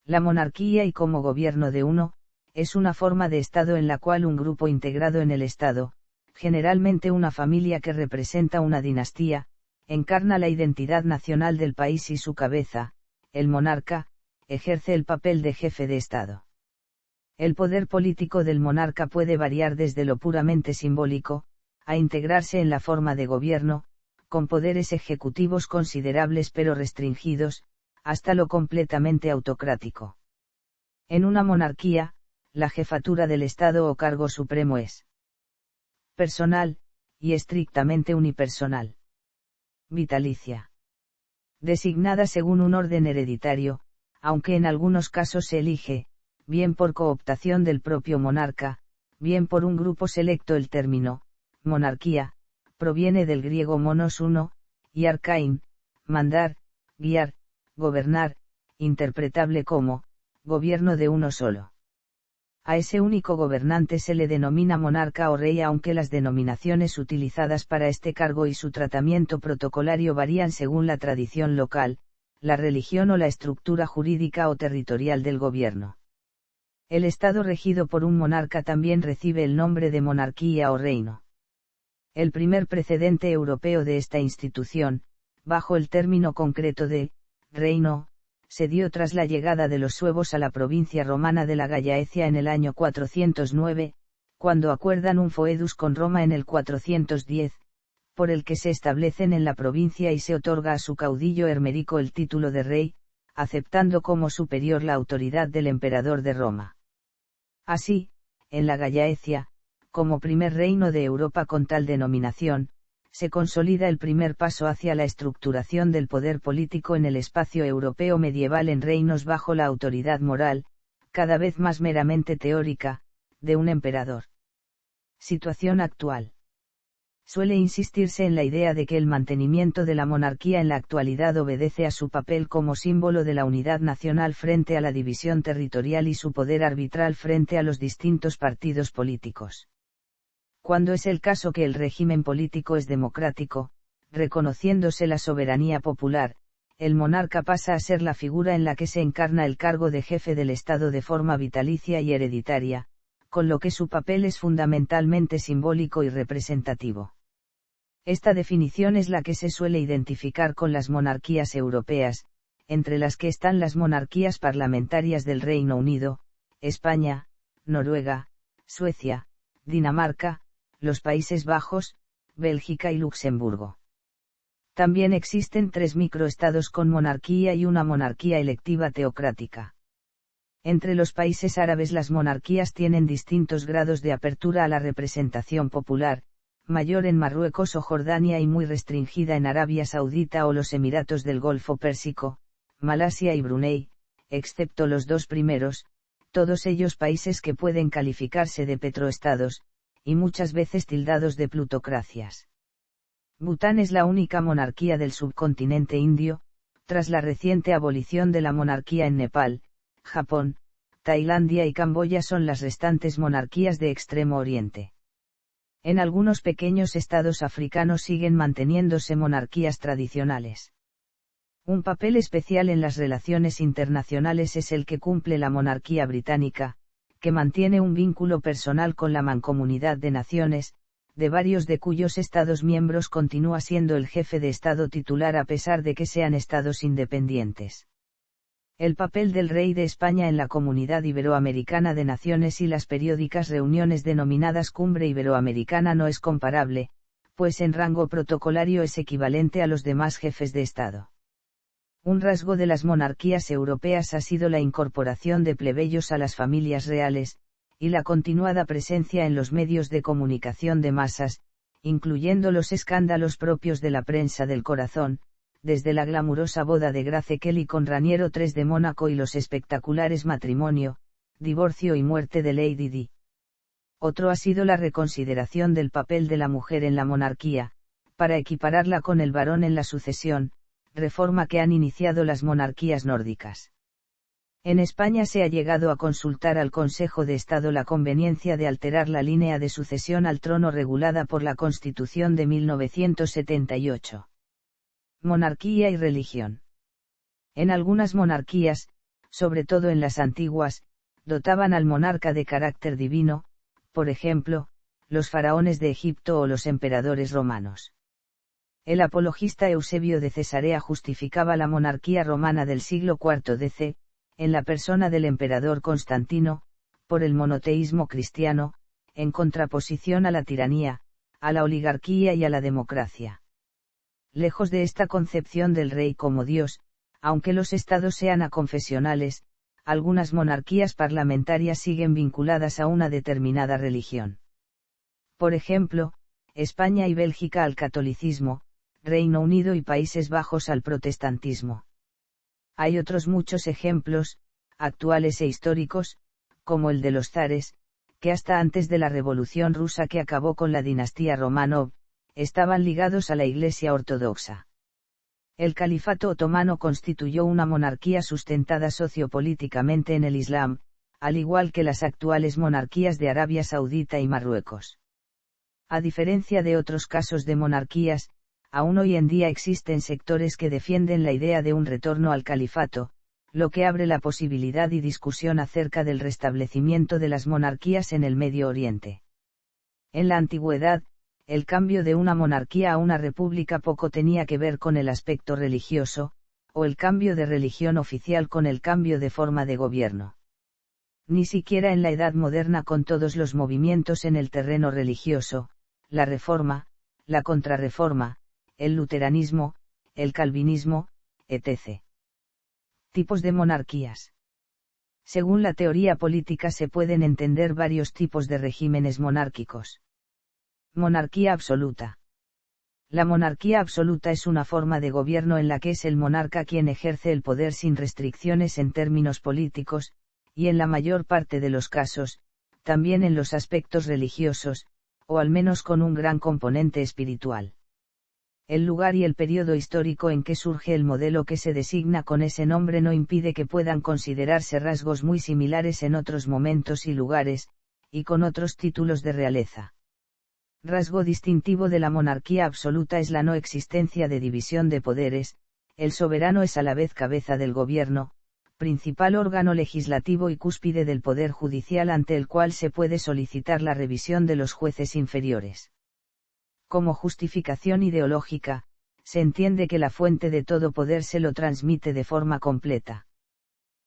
La monarquía y como gobierno de uno, es una forma de Estado en la cual un grupo integrado en el Estado, generalmente una familia que representa una dinastía, encarna la identidad nacional del país y su cabeza, el monarca, ejerce el papel de jefe de Estado. El poder político del monarca puede variar desde lo puramente simbólico, a integrarse en la forma de gobierno, con poderes ejecutivos considerables pero restringidos, hasta lo completamente autocrático. En una monarquía, la jefatura del Estado o cargo supremo es personal, y estrictamente unipersonal. Vitalicia. Designada según un orden hereditario, aunque en algunos casos se elige, bien por cooptación del propio monarca, bien por un grupo selecto. El término monarquía proviene del griego monos uno, y arcain, mandar, guiar, gobernar, interpretable como gobierno de uno solo. A ese único gobernante se le denomina monarca o rey, aunque las denominaciones utilizadas para este cargo y su tratamiento protocolario varían según la tradición local, la religión o la estructura jurídica o territorial del gobierno. El Estado regido por un monarca también recibe el nombre de monarquía o reino. El primer precedente europeo de esta institución, bajo el término concreto de reino, se dio tras la llegada de los suevos a la provincia romana de la Gallaecia en el año 409, cuando acuerdan un foedus con Roma en el 410, por el que se establecen en la provincia y se otorga a su caudillo Hermerico el título de rey, aceptando como superior la autoridad del emperador de Roma. Así, en la Gallaecia, como primer reino de Europa con tal denominación, se consolida el primer paso hacia la estructuración del poder político en el espacio europeo medieval en reinos bajo la autoridad moral, cada vez más meramente teórica, de un emperador. Situación actual. Suele insistirse en la idea de que el mantenimiento de la monarquía en la actualidad obedece a su papel como símbolo de la unidad nacional frente a la división territorial y su poder arbitral frente a los distintos partidos políticos. Cuando es el caso que el régimen político es democrático, reconociéndose la soberanía popular, el monarca pasa a ser la figura en la que se encarna el cargo de jefe del Estado de forma vitalicia y hereditaria, con lo que su papel es fundamentalmente simbólico y representativo. Esta definición es la que se suele identificar con las monarquías europeas, entre las que están las monarquías parlamentarias del Reino Unido, España, Noruega, Suecia, Dinamarca, los Países Bajos, Bélgica y Luxemburgo. También existen 3 microestados con monarquía y una monarquía electiva teocrática. Entre los países árabes las monarquías tienen distintos grados de apertura a la representación popular, mayor en Marruecos o Jordania y muy restringida en Arabia Saudita o los Emiratos del Golfo Pérsico, Malasia y Brunei, excepto los 2 primeros, todos ellos países que pueden calificarse de petroestados, y muchas veces tildados de plutocracias. Bután es la única monarquía del subcontinente indio, tras la reciente abolición de la monarquía en Nepal, Japón, Tailandia y Camboya son las restantes monarquías de Extremo Oriente. En algunos pequeños estados africanos siguen manteniéndose monarquías tradicionales. Un papel especial en las relaciones internacionales es el que cumple la monarquía británica, que mantiene un vínculo personal con la Mancomunidad de Naciones, de varios de cuyos Estados miembros continúa siendo el jefe de Estado titular a pesar de que sean estados independientes. El papel del rey de España en la Comunidad Iberoamericana de Naciones y las periódicas reuniones denominadas Cumbre Iberoamericana no es comparable, pues en rango protocolario es equivalente a los demás jefes de Estado. Un rasgo de las monarquías europeas ha sido la incorporación de plebeyos a las familias reales, y la continuada presencia en los medios de comunicación de masas, incluyendo los escándalos propios de la prensa del corazón, desde la glamurosa boda de Grace Kelly con Raniero III de Mónaco y los espectaculares matrimonio, divorcio y muerte de Lady Di. Otro ha sido la reconsideración del papel de la mujer en la monarquía, para equipararla con el varón en la sucesión, reforma que han iniciado las monarquías nórdicas. En España se ha llegado a consultar al Consejo de Estado la conveniencia de alterar la línea de sucesión al trono regulada por la Constitución de 1978. Monarquía y religión. En algunas monarquías, sobre todo en las antiguas, dotaban al monarca de carácter divino, por ejemplo, los faraones de Egipto o los emperadores romanos. El apologista Eusebio de Cesarea justificaba la monarquía romana del siglo IV d.C., en la persona del emperador Constantino, por el monoteísmo cristiano, en contraposición a la tiranía, a la oligarquía y a la democracia. Lejos de esta concepción del rey como Dios, aunque los estados sean aconfesionales, algunas monarquías parlamentarias siguen vinculadas a una determinada religión. Por ejemplo, España y Bélgica al catolicismo, Reino Unido y Países Bajos al protestantismo. Hay otros muchos ejemplos, actuales e históricos, como el de los zares, que hasta antes de la Revolución Rusa que acabó con la dinastía Románov, estaban ligados a la Iglesia Ortodoxa. El Califato otomano constituyó una monarquía sustentada sociopolíticamente en el Islam, al igual que las actuales monarquías de Arabia Saudita y Marruecos. A diferencia de otros casos de monarquías, aún hoy en día existen sectores que defienden la idea de un retorno al califato, lo que abre la posibilidad y discusión acerca del restablecimiento de las monarquías en el Medio Oriente. En la antigüedad, el cambio de una monarquía a una república poco tenía que ver con el aspecto religioso, o el cambio de religión oficial con el cambio de forma de gobierno. Ni siquiera en la Edad Moderna con todos los movimientos en el terreno religioso, la Reforma, la Contrarreforma, el luteranismo, el calvinismo, etc. Tipos de monarquías. Según la teoría política se pueden entender varios tipos de regímenes monárquicos. Monarquía absoluta. La monarquía absoluta es una forma de gobierno en la que es el monarca quien ejerce el poder sin restricciones en términos políticos, y en la mayor parte de los casos, también en los aspectos religiosos, o al menos con un gran componente espiritual. El lugar y el periodo histórico en que surge el modelo que se designa con ese nombre no impide que puedan considerarse rasgos muy similares en otros momentos y lugares, y con otros títulos de realeza. Rasgo distintivo de la monarquía absoluta es la no existencia de división de poderes, el soberano es a la vez cabeza del gobierno, principal órgano legislativo y cúspide del poder judicial ante el cual se puede solicitar la revisión de los jueces inferiores. Como justificación ideológica, se entiende que la fuente de todo poder se lo transmite de forma completa.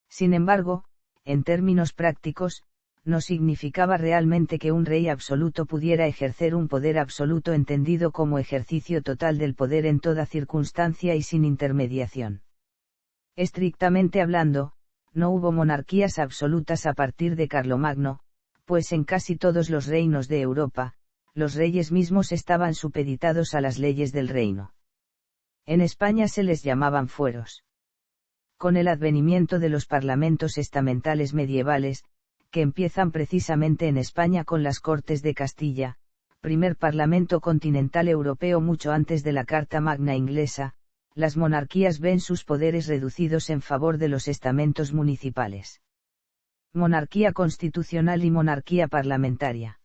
Sin embargo, en términos prácticos, no significaba realmente que un rey absoluto pudiera ejercer un poder absoluto entendido como ejercicio total del poder en toda circunstancia y sin intermediación. Estrictamente hablando, no hubo monarquías absolutas a partir de Carlomagno, pues en casi todos los reinos de Europa, los reyes mismos estaban supeditados a las leyes del reino. En España se les llamaban fueros. Con el advenimiento de los parlamentos estamentales medievales, que empiezan precisamente en España con las Cortes de Castilla, primer parlamento continental europeo mucho antes de la Carta Magna inglesa, las monarquías ven sus poderes reducidos en favor de los estamentos municipales. Monarquía constitucional y monarquía parlamentaria.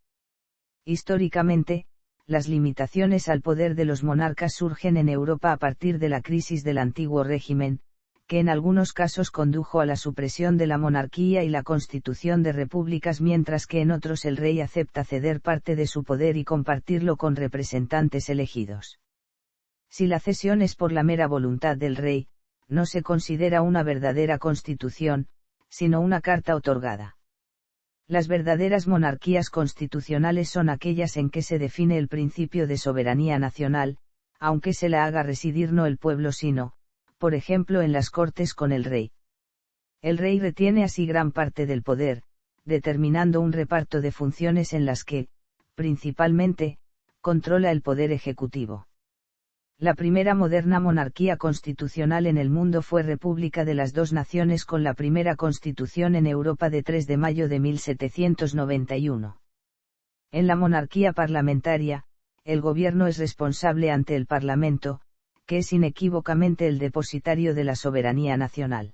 Históricamente, las limitaciones al poder de los monarcas surgen en Europa a partir de la crisis del antiguo régimen, que en algunos casos condujo a la supresión de la monarquía y la constitución de repúblicas, mientras que en otros el rey acepta ceder parte de su poder y compartirlo con representantes elegidos. Si la cesión es por la mera voluntad del rey, no se considera una verdadera constitución, sino una carta otorgada. Las verdaderas monarquías constitucionales son aquellas en que se define el principio de soberanía nacional, aunque se la haga residir no el pueblo sino, por ejemplo en las Cortes con el rey. El rey retiene así gran parte del poder, determinando un reparto de funciones en las que, principalmente, controla el poder ejecutivo. La primera moderna monarquía constitucional en el mundo fue República de las Dos Naciones con la primera constitución en Europa de 3 de mayo de 1791. En la monarquía parlamentaria, el gobierno es responsable ante el Parlamento, que es inequívocamente el depositario de la soberanía nacional.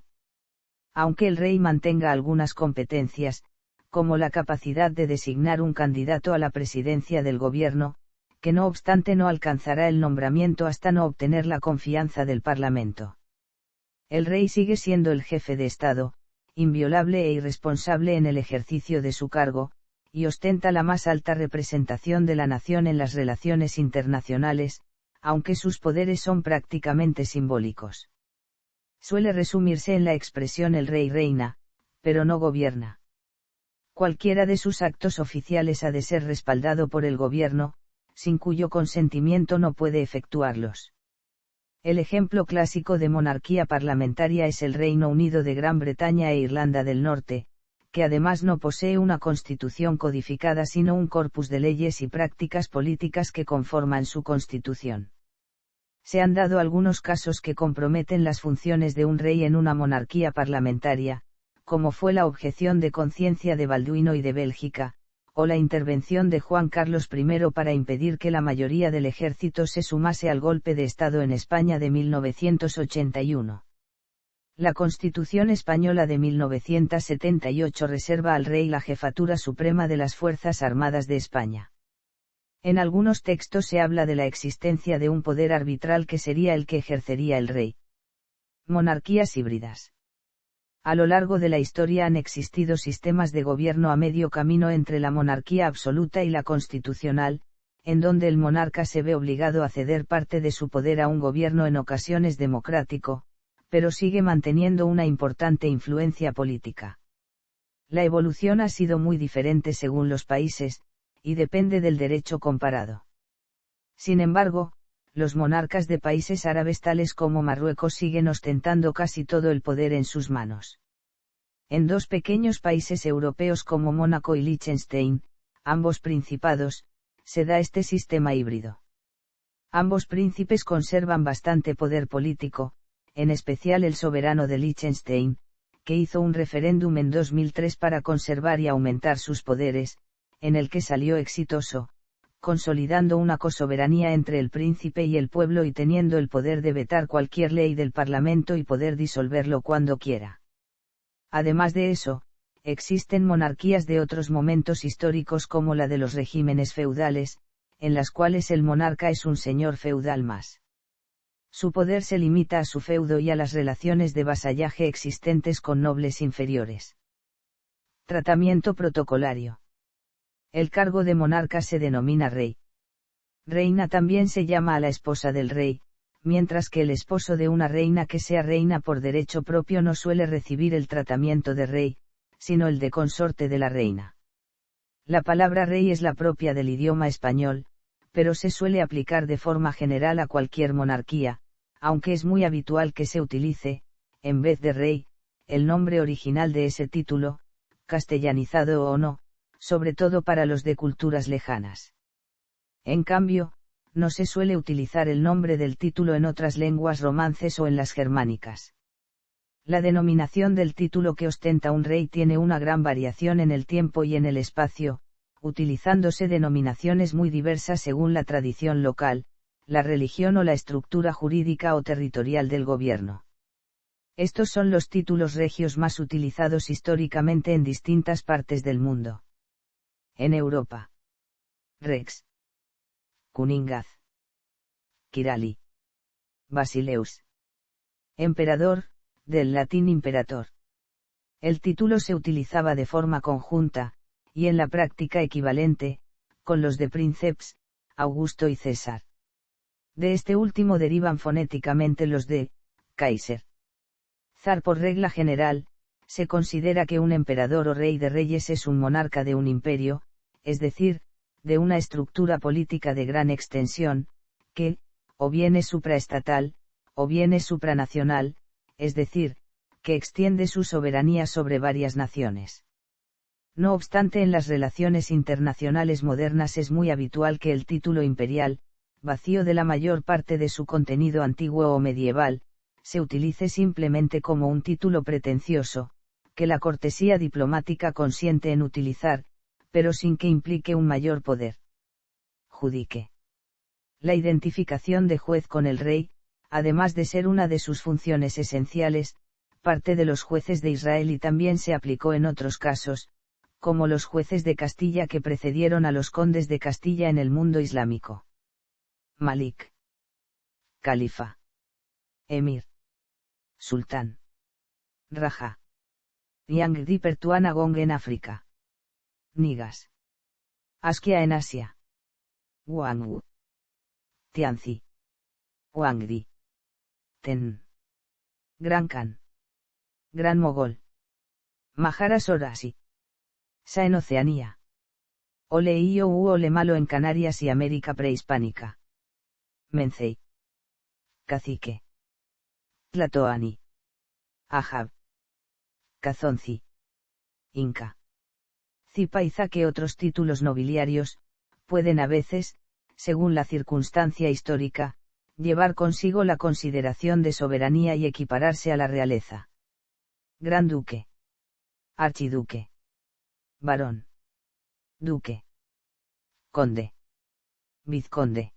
Aunque el rey mantenga algunas competencias, como la capacidad de designar un candidato a la presidencia del gobierno, que no obstante no alcanzará el nombramiento hasta no obtener la confianza del Parlamento. El rey sigue siendo el jefe de Estado, inviolable e irresponsable en el ejercicio de su cargo, y ostenta la más alta representación de la nación en las relaciones internacionales, aunque sus poderes son prácticamente simbólicos. Suele resumirse en la expresión el rey reina, pero no gobierna. Cualquiera de sus actos oficiales ha de ser respaldado por el gobierno, sin cuyo consentimiento no puede efectuarlos. El ejemplo clásico de monarquía parlamentaria es el Reino Unido de Gran Bretaña e Irlanda del Norte, que además no posee una constitución codificada sino un corpus de leyes y prácticas políticas que conforman su constitución. Se han dado algunos casos que comprometen las funciones de un rey en una monarquía parlamentaria, como fue la objeción de conciencia de Balduino y de Bélgica, o la intervención de Juan Carlos I para impedir que la mayoría del ejército se sumase al golpe de Estado en España de 1981. La Constitución española de 1978 reserva al rey la jefatura suprema de las Fuerzas Armadas de España. En algunos textos se habla de la existencia de un poder arbitral que sería el que ejercería el rey. Monarquías híbridas. A lo largo de la historia han existido sistemas de gobierno a medio camino entre la monarquía absoluta y la constitucional, en donde el monarca se ve obligado a ceder parte de su poder a un gobierno en ocasiones democrático, pero sigue manteniendo una importante influencia política. La evolución ha sido muy diferente según los países, y depende del derecho comparado. Sin embargo, los monarcas de países árabes tales como Marruecos siguen ostentando casi todo el poder en sus manos. En dos pequeños países europeos como Mónaco y Liechtenstein, ambos principados, se da este sistema híbrido. Ambos príncipes conservan bastante poder político, en especial el soberano de Liechtenstein, que hizo un referéndum en 2003 para conservar y aumentar sus poderes, en el que salió exitoso, consolidando una cosoberanía entre el príncipe y el pueblo y teniendo el poder de vetar cualquier ley del Parlamento y poder disolverlo cuando quiera. Además de eso, existen monarquías de otros momentos históricos como la de los regímenes feudales, en las cuales el monarca es un señor feudal más. Su poder se limita a su feudo y a las relaciones de vasallaje existentes con nobles inferiores. Tratamiento protocolario. El cargo de monarca se denomina rey. Reina también se llama a la esposa del rey, mientras que el esposo de una reina que sea reina por derecho propio no suele recibir el tratamiento de rey, sino el de consorte de la reina. La palabra rey es la propia del idioma español, pero se suele aplicar de forma general a cualquier monarquía, aunque es muy habitual que se utilice, en vez de rey, el nombre original de ese título, castellanizado o no, sobre todo para los de culturas lejanas. En cambio, no se suele utilizar el nombre del título en otras lenguas romances o en las germánicas. La denominación del título que ostenta un rey tiene una gran variación en el tiempo y en el espacio, utilizándose denominaciones muy diversas según la tradición local, la religión o la estructura jurídica o territorial del gobierno. Estos son los títulos regios más utilizados históricamente en distintas partes del mundo. En Europa: Rex, Kuningaz, Kirali, Basileus. Emperador, del latín imperator. El título se utilizaba de forma conjunta, y en la práctica equivalente, con los de princeps, Augusto y César. De este último derivan fonéticamente los de Kaiser. Zar. Por regla general, se considera que un emperador o rey de reyes es un monarca de un imperio, es decir, de una estructura política de gran extensión, que, o bien es supraestatal, o bien es supranacional, es decir, que extiende su soberanía sobre varias naciones. No obstante, en las relaciones internacionales modernas es muy habitual que el título imperial, vacío de la mayor parte de su contenido antiguo o medieval, se utilice simplemente como un título pretencioso, que la cortesía diplomática consiente en utilizar, pero sin que implique un mayor poder. Judique. La identificación de juez con el rey, además de ser una de sus funciones esenciales, parte de los jueces de Israel y también se aplicó en otros casos, como los jueces de Castilla que precedieron a los condes de Castilla en el mundo islámico. Malik. Califa. Emir. Sultán. Raja. Nyangdi Pertuana Gong en África. Nigas. Askia en Asia. Guangwu. Tianzi. Huangdi. Ten. Gran Khan. Gran Mogol. Mahara Sorasi. Sa en Oceanía. Oleío u Ole Malo en Canarias y América prehispánica. Mencey. Cacique. Tlatoani. Ahab. Cazonci. Inca. Zipa y Zaque. Otros títulos nobiliarios, pueden a veces, según la circunstancia histórica, llevar consigo la consideración de soberanía y equipararse a la realeza. Gran Duque. Archiduque. Barón. Duque. Conde. Vizconde.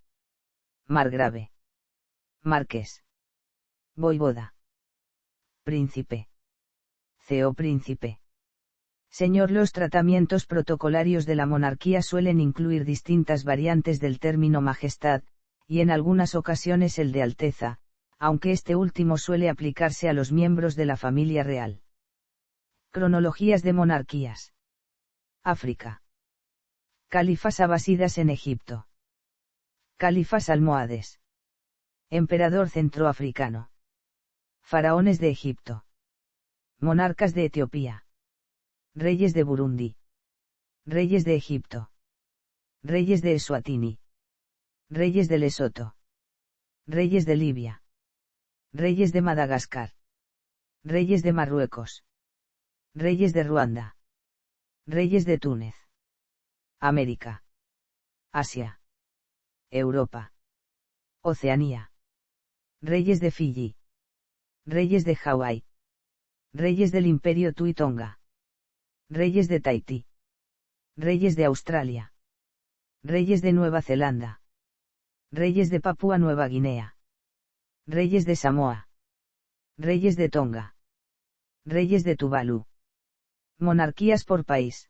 Margrave. Marqués. Voivoda. Príncipe. CEO Príncipe. Señor. Los tratamientos protocolarios de la monarquía suelen incluir distintas variantes del término majestad, y en algunas ocasiones el de alteza, aunque este último suele aplicarse a los miembros de la familia real. Cronologías de monarquías. África. Califas abasidas en Egipto. Califas almohades. Emperador centroafricano. Faraones de Egipto. Monarcas de Etiopía. Reyes de Burundi. Reyes de Egipto. Reyes de Eswatini. Reyes de Lesoto. Reyes de Libia. Reyes de Madagascar. Reyes de Marruecos. Reyes de Ruanda. Reyes de Túnez. América. Asia. Europa. Oceanía. Reyes de Fiji. Reyes de Hawái. Reyes del Imperio Tuitonga. Reyes de Tahití. Reyes de Australia. Reyes de Nueva Zelanda. Reyes de Papúa Nueva Guinea. Reyes de Samoa. Reyes de Tonga. Reyes de Tuvalu. Monarquías por país.